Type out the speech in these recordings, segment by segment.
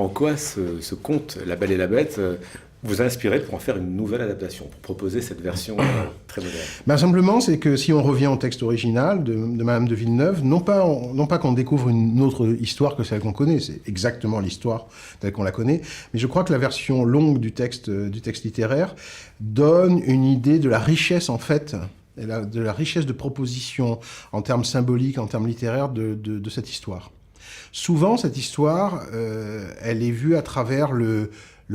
En quoi ce conte, La Belle et la Bête, vous a inspiré pour en faire une nouvelle adaptation, pour proposer cette version très moderne? Ben simplement, c'est que si on revient au texte original de Madame de Villeneuve, non pas qu'on découvre une autre histoire que celle qu'on connaît, c'est exactement l'histoire telle qu'on la connaît, mais je crois que la version longue du texte littéraire donne une idée de la richesse, en fait, de la richesse de propositions en termes symboliques, en termes littéraires de cette histoire. Souvent, cette histoire, elle est vue à travers le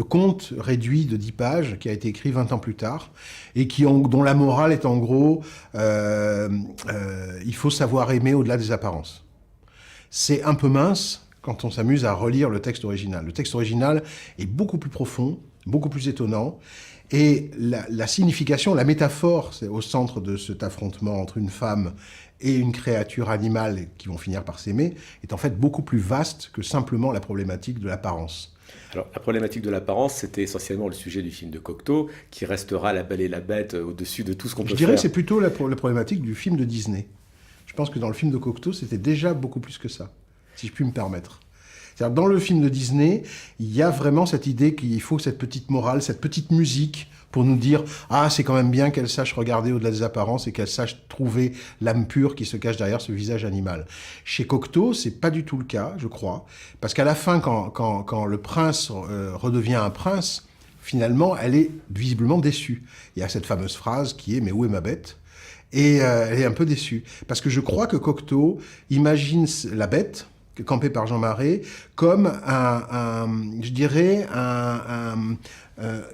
conte réduit de 10 pages qui a été écrit 20 ans plus tard et dont la morale est en gros il faut savoir aimer au-delà des apparences. C'est un peu mince quand on s'amuse à relire le texte original. Le texte original est beaucoup plus profond, beaucoup plus étonnant, et la signification, la métaphore, c'est au centre de cet affrontement entre une femme et une créature animale qui vont finir par s'aimer, est en fait beaucoup plus vaste que simplement la problématique de l'apparence. Alors, la problématique de l'apparence, c'était essentiellement le sujet du film de Cocteau, qui restera La Belle et la Bête au-dessus de tout ce qu'on peut Je faire. dirais que c'est plutôt la problématique du film de Disney. Je pense que dans le film de Cocteau, c'était déjà beaucoup plus que ça, si je puis me permettre. C'est-à-dire, dans le film de Disney, il y a vraiment cette idée qu'il faut cette petite morale, cette petite musique pour nous dire « Ah, c'est quand même bien qu'elle sache regarder au-delà des apparences et qu'elle sache trouver l'âme pure qui se cache derrière ce visage animal. » Chez Cocteau, c'est pas du tout le cas, je crois, parce qu'à la fin, quand le prince redevient un prince, finalement, elle est visiblement déçue. Il y a cette fameuse phrase qui est « Mais où est ma bête ?» Et elle est un peu déçue. Parce que je crois que Cocteau imagine la bête, campé par Jean Marais, comme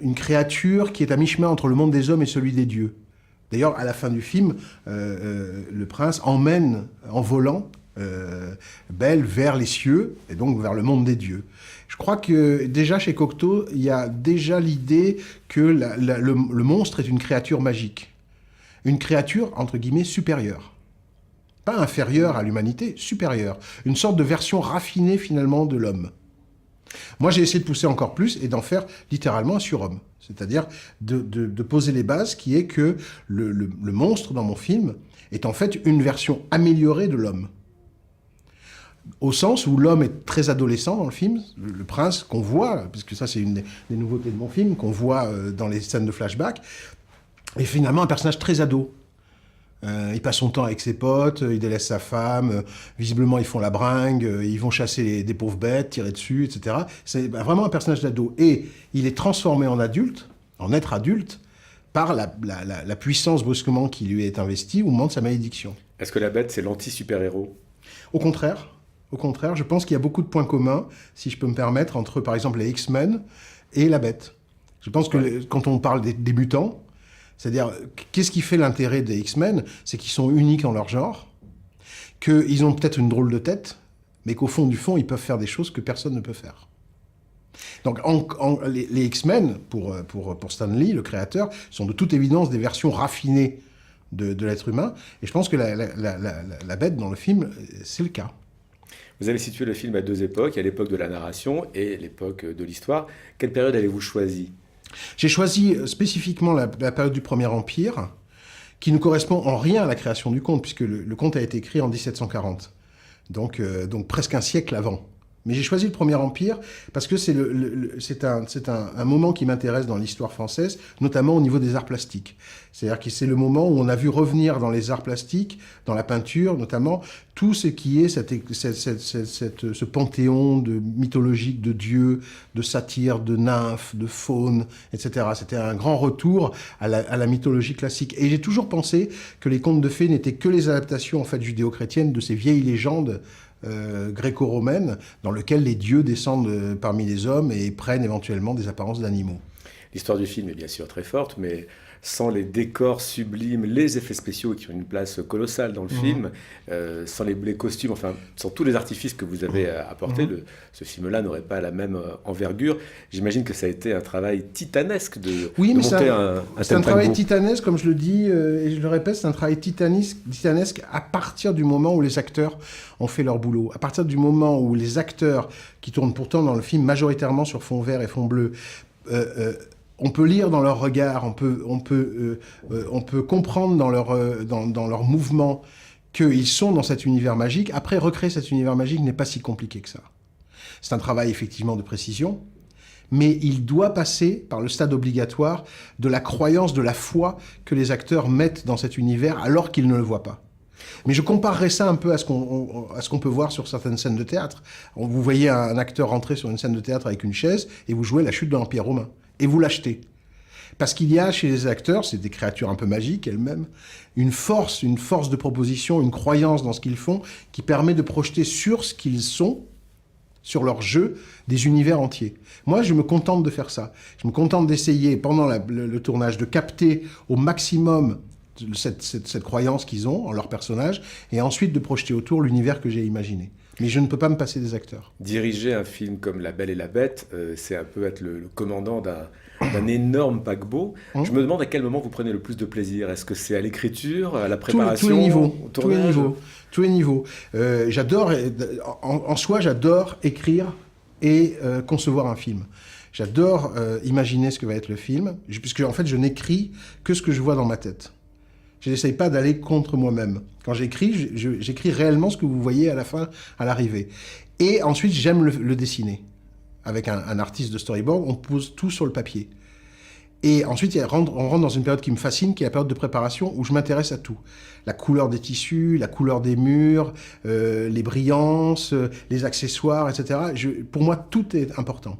une créature qui est à mi-chemin entre le monde des hommes et celui des dieux. D'ailleurs, à la fin du film, le prince emmène en volant Belle vers les cieux, et donc vers le monde des dieux. Je crois que déjà chez Cocteau, il y a déjà l'idée que le monstre est une créature magique. Une créature, entre guillemets, supérieure. Pas inférieure à l'humanité, supérieure. Une sorte de version raffinée, finalement, de l'homme. Moi, j'ai essayé de pousser encore plus et d'en faire littéralement un surhomme. C'est-à-dire de poser les bases, qui est que le monstre dans mon film est en fait une version améliorée de l'homme. Au sens où l'homme est très adolescent dans le film, le prince qu'on voit, puisque ça c'est une des nouveautés de mon film, qu'on voit dans les scènes de flashback, est finalement un personnage très ado. Il passe son temps avec ses potes, il délaisse sa femme, visiblement ils font la bringue, ils vont chasser des pauvres bêtes, tirer dessus, etc. C'est vraiment un personnage d'ado. Et il est transformé en adulte, en être adulte, par la puissance brusquement qui lui est investie au moment de sa malédiction. Est-ce que la bête, c'est l'anti-super-héros? Au contraire, je pense qu'il y a beaucoup de points communs, si je peux me permettre, entre par exemple les X-Men et la bête. Je pense que quand on parle des mutants, c'est-à-dire, qu'est-ce qui fait l'intérêt des X-Men? C'est qu'ils sont uniques en leur genre, qu'ils ont peut-être une drôle de tête, mais qu'au fond du fond, ils peuvent faire des choses que personne ne peut faire. Donc, les X-Men, pour Stan Lee, le créateur, sont de toute évidence des versions raffinées de l'être humain, et je pense que la bête dans le film, c'est le cas. Vous avez situé le film à deux époques, à l'époque de la narration et l'époque de l'histoire. Quelle période avez-vous choisi? J'ai choisi spécifiquement la période du Premier Empire, qui ne correspond en rien à la création du conte, puisque le conte a été écrit en 1740, donc presque un siècle avant. Mais j'ai choisi le Premier Empire parce que c'est un moment qui m'intéresse dans l'histoire française, notamment au niveau des arts plastiques. C'est-à-dire que c'est le moment où on a vu revenir dans les arts plastiques, dans la peinture notamment, tout ce qui est ce panthéon mythologique de dieux, de satyres, de nymphes, de faunes, etc. C'était un grand retour à la mythologie classique. Et j'ai toujours pensé que les contes de fées n'étaient que les adaptations en fait judéo-chrétiennes de ces vieilles légendes gréco-romaine, dans lequel les dieux descendent parmi les hommes et prennent éventuellement des apparences d'animaux. L'histoire du film est bien sûr très forte, mais sans les décors sublimes, les effets spéciaux qui ont une place colossale dans le film, sans les costumes, enfin, sans tous les artifices que vous avez apportés, ce film-là n'aurait pas la même envergure. J'imagine que ça a été un travail titanesque de monter un c'est un travail titanesque, comme je le dis, et je le répète, c'est un travail titanesque à partir du moment où les acteurs ont fait leur boulot. À partir du moment où les acteurs, qui tournent pourtant dans le film majoritairement sur fond vert et fond bleu, on peut lire dans leur regard, on peut comprendre dans leur mouvement qu'ils sont dans cet univers magique. Après, recréer cet univers magique n'est pas si compliqué que ça. C'est un travail effectivement de précision, mais il doit passer par le stade obligatoire de la croyance, de la foi que les acteurs mettent dans cet univers alors qu'ils ne le voient pas. Mais je comparerais ça un peu à ce qu'on peut voir sur certaines scènes de théâtre. Vous voyez un acteur rentrer sur une scène de théâtre avec une chaise et vous jouez la chute de l'Empire romain. Et vous l'achetez. Parce qu'il y a chez les acteurs, c'est des créatures un peu magiques elles-mêmes, une force de proposition, une croyance dans ce qu'ils font qui permet de projeter sur ce qu'ils sont, sur leur jeu, des univers entiers. Moi, je me contente de faire ça. Je me contente d'essayer, pendant le tournage, de capter au maximum cette croyance qu'ils ont en leur personnage, et ensuite de projeter autour l'univers que j'ai imaginé. Mais je ne peux pas me passer des acteurs. Diriger un film comme La Belle et la Bête, c'est un peu être le commandant d'un énorme paquebot. Je me demande à quel moment vous prenez le plus de plaisir. Est-ce que c'est à l'écriture, à la préparation, tous les niveaux, au tournage? tous les niveaux. J'adore, en soi, j'adore écrire et concevoir un film. J'adore imaginer ce que va être le film, puisque en fait, je n'écris que ce que je vois dans ma tête. Je n'essaye pas d'aller contre moi-même. Quand j'écris, j'écris réellement ce que vous voyez à la fin, à l'arrivée. Et ensuite, j'aime le dessiner. Avec un artiste de storyboard, on pose tout sur le papier. Et ensuite, on rentre dans une période qui me fascine, qui est la période de préparation, où je m'intéresse à tout. La couleur des tissus, la couleur des murs, les brillances, les accessoires, etc. Pour moi, tout est important.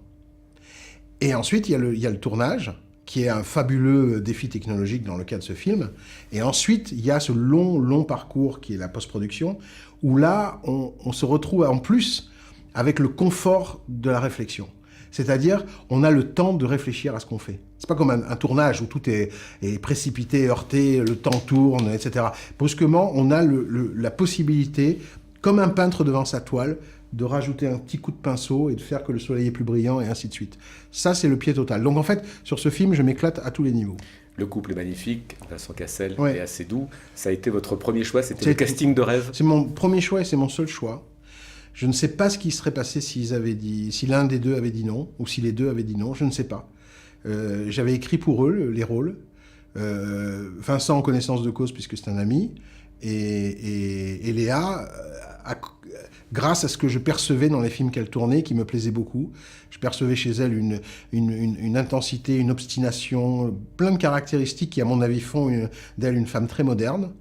Et ensuite, il y a le tournage, qui est un fabuleux défi technologique dans le cas de ce film. Et ensuite, il y a ce long parcours qui est la post-production, où là, on se retrouve en plus avec le confort de la réflexion. C'est-à-dire, on a le temps de réfléchir à ce qu'on fait. C'est pas comme un tournage où tout est précipité, heurté, le temps tourne, etc. Brusquement, on a la possibilité, comme un peintre devant sa toile, de rajouter un petit coup de pinceau et de faire que le soleil est plus brillant, et ainsi de suite. Ça, c'est le pied total. Donc en fait, sur ce film, je m'éclate à tous les niveaux. Le couple est magnifique, Vincent Cassel Ouais. est assez doux. Ça a été votre premier choix, c'était le casting de rêve? C'est mon premier choix et c'est mon seul choix. Je ne sais pas ce qui serait passé si l'un des deux avait dit non, ou si les deux avaient dit non, je ne sais pas. J'avais écrit pour eux les rôles. Vincent en connaissance de cause, puisque c'est un ami, et Léa, grâce à ce que je percevais dans les films qu'elle tournait, qui me plaisaient beaucoup. Je percevais chez elle une intensité, une obstination, plein de caractéristiques qui, à mon avis, font d'elle une femme très moderne.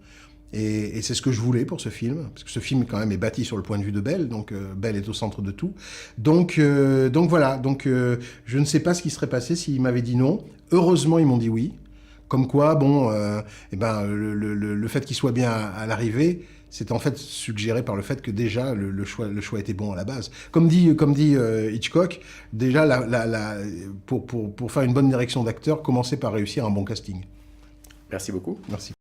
Et c'est ce que je voulais pour ce film, parce que ce film, quand même, est bâti sur le point de vue de Belle, donc Belle est au centre de tout. Donc voilà, je ne sais pas ce qui serait passé s'ils m'avaient dit non. Heureusement, ils m'ont dit oui. Comme quoi, le fait qu'il soit bien à l'arrivée, c'est en fait suggéré par le fait que déjà le choix était bon à la base. Comme dit Hitchcock, déjà pour faire une bonne direction d'acteur, commencez par réussir un bon casting. Merci beaucoup. Merci.